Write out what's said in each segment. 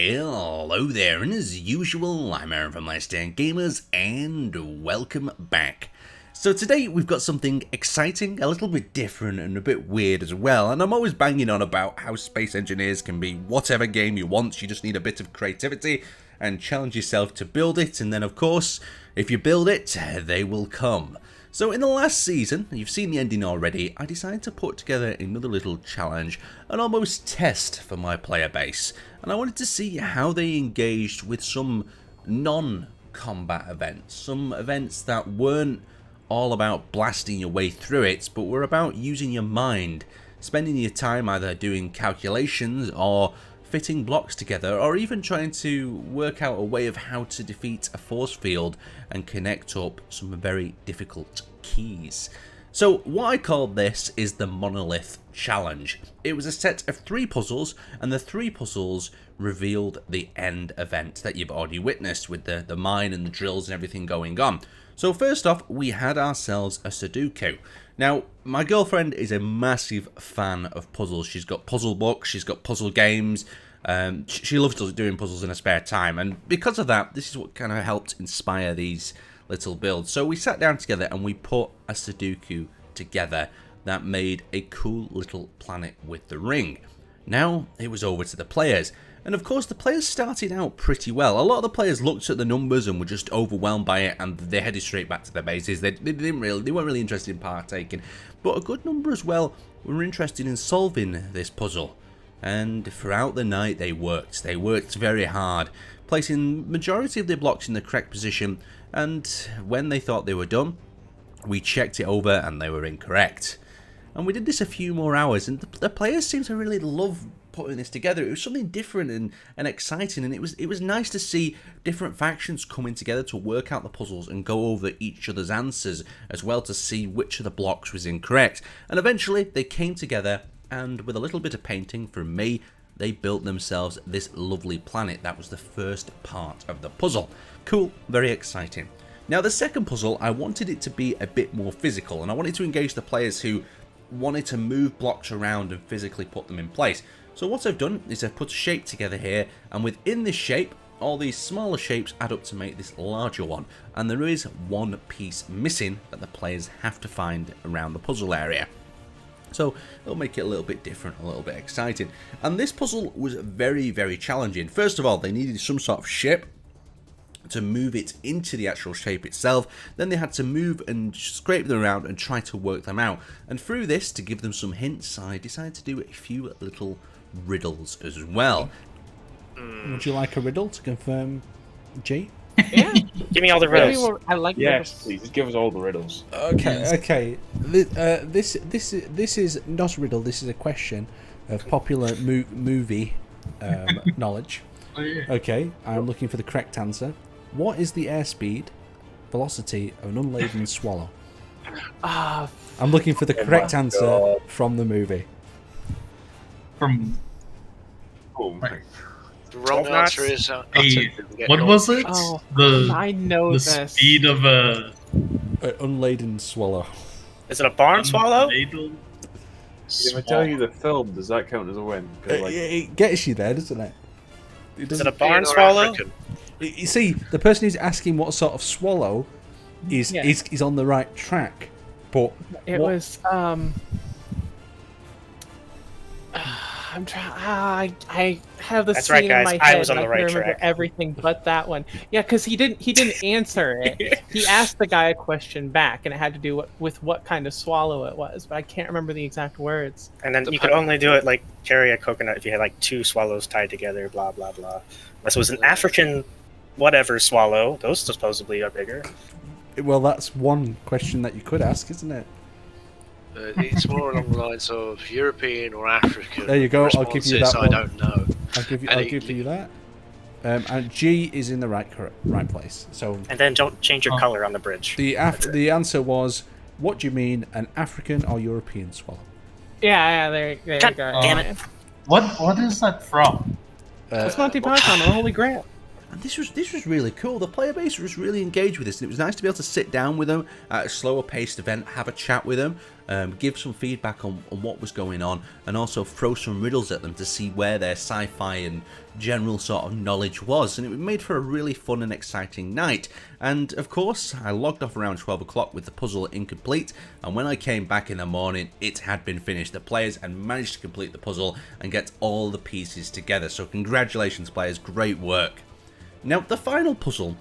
Hello there, and as usual, I'm Aaron from Laststandgamers, and welcome back. So today we've got something exciting, a little bit different and a bit weird as well, and I'm always banging on about how space engineers can be whatever game you want. You just need a bit of creativity and challenge yourself to build it, and then of course, if you build it, they will come. So in the last season, you've seen the ending already, I decided to put together another little challenge, an almost test for my player base, and I wanted to see how they engaged with some non-combat events, some events that weren't all about blasting your way through it, but were about using your mind, spending your time either doing calculations or fitting blocks together, or even trying to work out a way of how to defeat a force field and connect up some very difficult keys. So what I called this is the Monolith Challenge. It was a set of 3 puzzles, and the 3 puzzles revealed the end event that you've already witnessed with the mine and the drills and everything going on. So first off, we had ourselves a Sudoku. Now, my girlfriend is a massive fan of puzzles. She's got puzzle books, she's got puzzle games. She loves doing puzzles in her spare time, and because of that, this is what kind of helped inspire these little builds. So we sat down together and we put a Sudoku together that made a cool little planet with the ring. Now it was over to the players, and of course the players started out pretty well. A lot of the players looked at the numbers and were just overwhelmed by it, and they headed straight back to their bases. They weren't really interested in partaking, but a good number as well were interested in solving this puzzle. And throughout the night they worked very hard, placing majority of their blocks in the correct position, and when they thought they were done, we checked it over and they were incorrect. And we did this a few more hours, and the players seemed to really love putting this together. It was something different and exciting, and it was nice to see different factions coming together to work out the puzzles and go over each other's answers as well, to see which of the blocks was incorrect. And eventually they came together, and with a little bit of painting from me, they built themselves this lovely planet. That was the first part of the puzzle. Cool, very exciting. Now the second puzzle, I wanted it to be a bit more physical, and I wanted to engage the players who wanted to move blocks around and physically put them in place. So what I've done is I've put a shape together here, and within this shape, all these smaller shapes add up to make this larger one, and there is one piece missing that the players have to find around the puzzle area. So it'll make it a little bit different, a little bit exciting. And this puzzle was very, very challenging. First of all, they needed some sort of ship to move it into the actual shape itself. Then they had to move and scrape them around and try to work them out. And through this, to give them some hints, I decided to do a few little riddles as well. Would you like a riddle to confirm, G? Yeah, give me all the riddles. I like Yes, riddles. please, just give us all the riddles. Okay. This is not a riddle. This is a question of popular movie knowledge. Oh, yeah. Okay, I'm looking for the correct answer. What is the airspeed velocity of an unladen swallow? Ah, I'm looking for the correct my answer God. from the movie. from Oh my. The wrong 12 knots? answer is What was it? oh, The I know the this. speed of a An unladen swallow. Is it a barn swallow? ladle If I tell you the film, does that count as a win? 'Cause, like, It gets you there, doesn't it? Is it a barn swallow? You see, the person who's asking what sort of swallow is Yeah. is on the right track, but It what- was I'm trying. I have the That's scene right, in guys. my I head. was on and the I right can remember track. everything but that one. Yeah, because he didn't answer it. He asked the guy a question back, and it had to do with what kind of swallow it was, but I can't remember the exact words. And then you could only do it like carry a coconut if you had like 2 swallows tied together, blah blah blah. Unless it was an African whatever swallow, those supposedly are bigger. well, that's one question that you could ask, isn't it? it's more along the lines of European or African. There you go, I'll give you responses, that I one. don't know. I'll give you that. And G is in the right place. So And then don't change your color on the bridge. the answer was, what do you mean, an African or European swallow? Yeah, there you God go. damn it. What is that from? It's Monty Python, the Holy Grail. And this was really cool. The player base was really engaged with this. And it was nice to be able to sit down with them at a slower paced event, have a chat with them, give some feedback on what was going on, and also throw some riddles at them to see where their sci-fi and general sort of knowledge was. And it made for a really fun and exciting night. And of course, I logged off around 12 o'clock with the puzzle incomplete, and when I came back in the morning, it had been finished. The players had managed to complete the puzzle and get all the pieces together. So congratulations, players, great work. Now, the final puzzle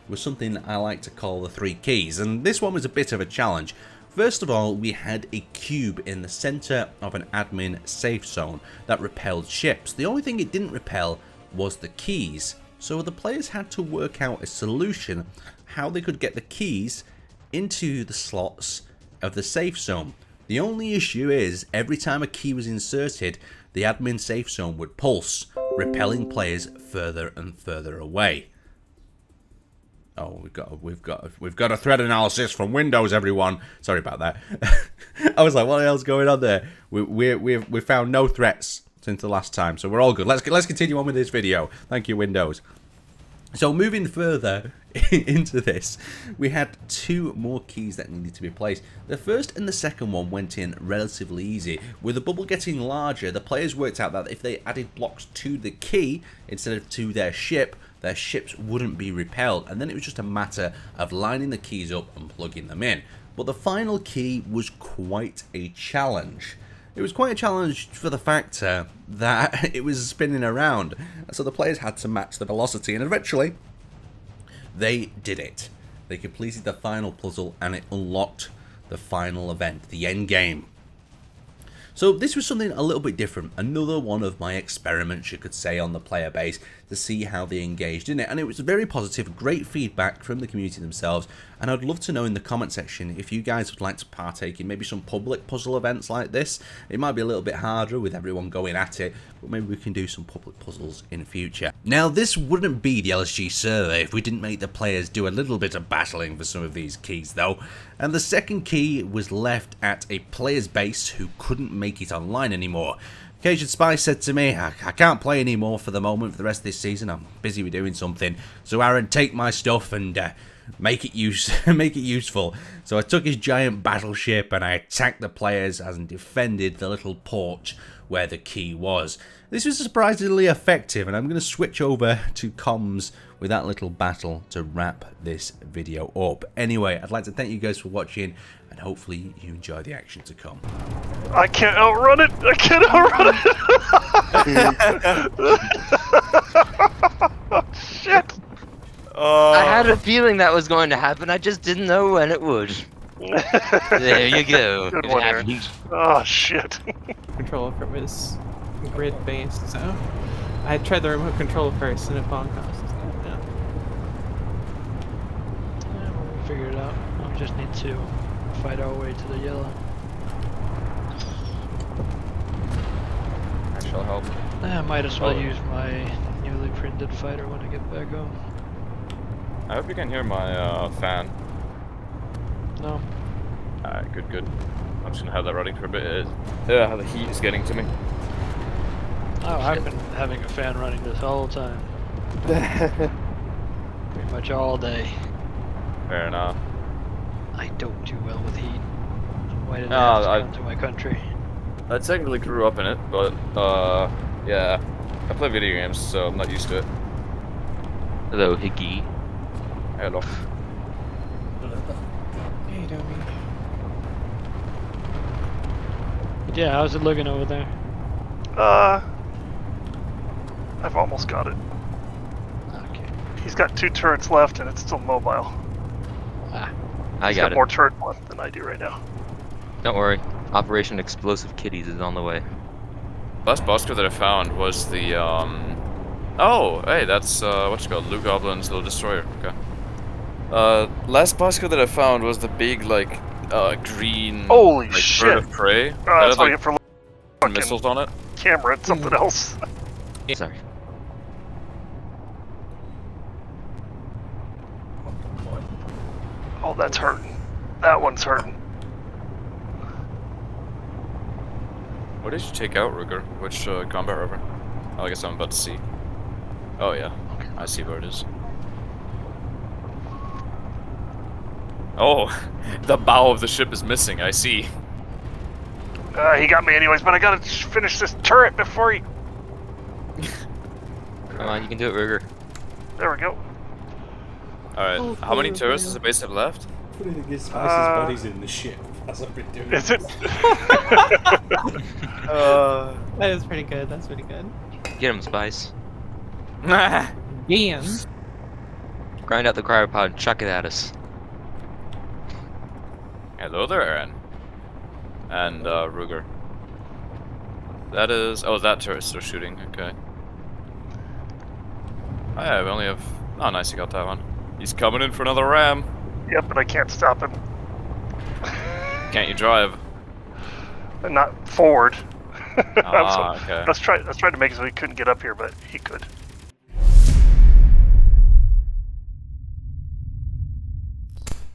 was something I like to call the 3 keys, and this one was a bit of a challenge. First of all, we had a cube in the center of an admin safe zone that repelled ships. The only thing it didn't repel was the keys, so the players had to work out a solution how they could get the keys into the slots of the safe zone. The only issue is every time a key was inserted, the admin safe zone would pulse, repelling players further and further away. Oh, we've got a threat analysis from Windows, everyone. Sorry about that. I was like, what the hell's going on there? We found no threats since the last time, so we're all good. Let's continue on with this video. Thank you, Windows. So moving further into this, we had 2 more keys that needed to be placed. The first and the second one went in relatively easy. With the bubble getting larger, the players worked out that if they added blocks to the key instead of to their ships wouldn't be repelled, and then it was just a matter of lining the keys up and plugging them in. But the final key was quite a challenge. It was quite a challenge for the factor that it was spinning around, so the players had to match the velocity, and eventually they did it. They completed the final puzzle and it unlocked the final event, the end game. So this was something a little bit different, another one of my experiments, you could say, on the player base to see how they engaged in it, and it was very positive, great feedback from the community themselves, and I'd love to know in the comment section if you guys would like to partake in maybe some public puzzle events like this. It might be a little bit harder with everyone going at it, but maybe we can do some public puzzles in future. Now, this wouldn't be the LSG server if we didn't make the players do a little bit of battling for some of these keys though, and the second key was left at a player's base who couldn't make it online anymore. Cajun Spy said to me, I can't play anymore for the moment for the rest of this season, I'm busy with doing something, so Aaron, take my stuff and make it useful. So I took his giant battleship and I attacked the players and defended the little porch where the key was. This was surprisingly effective, and I'm going to switch over to comms with that little battle to wrap this video up. Anyway, I'd like to thank you guys for watching, and hopefully you enjoy the action to come. I can't outrun it! I can't outrun it! Oh, shit! I had a feeling that was going to happen, I just didn't know when it would. There you go. Good It one, Aaron. happened. Oh, shit. Controller from his grid base, so I tried the remote control first and it bonked us. Yeah. Yeah, well, we'll figure it out. We just need to fight our way to the yellow. I shall help. I might as well use my newly printed fighter when I get back home. I hope you can hear my fan. No. Alright, good. I'm just gonna have that running for a bit. Yeah, the heat is getting to me. Oh, I've been having a fan running this whole time. Pretty much all day. Fair enough. I don't do well with heat. Why did No, I have to come to my country? I technically grew up in it, but yeah. I play video games, so I'm not used to it. Hello, Higgy. Hello. Hey, Dobby. Yeah, how's it looking over there? I've almost got it. Okay. He's got 2 turrets left and it's still mobile. Ah, I He's got it. more turret left than I do right now. Don't worry. Operation Explosive Kitties is on the way. Last boss code that I found was the oh, hey, that's what's it called? Blue Goblin's little destroyer. Okay. Last boss code that I found was the big like green Holy like, shit! bird of prey. That's That had, what I like, get for missiles on it. camera. It's something else. Sorry. Oh, that's hurting. That one's hurting. What did you take out, Ruger? Which combat river? Oh, I guess I'm about to see. Oh yeah. Okay, I see where it is. Oh, the bow of the ship is missing. I see. He got me anyways, but I gotta finish this turret before he... Come on, you can do it, Ruger. There we go. Alright, how many turrets does the base have left? Putting the Spice's bodies in the ship. That's what we're doing. Is it? That is pretty good. That's pretty good. Get him, Spice. Ian. Grind out the cryopod, chuck it at us. Hello there, Aaron. And, Ruger. That is... Oh, that turret's still shooting. Okay. Oh, yeah, we only have... Oh, nice, you got that one. He's coming in for another ram. Yep, but I can't stop him. Can't you drive? Not forward. Ah, okay. Let's try to make it so he couldn't get up here, but he could.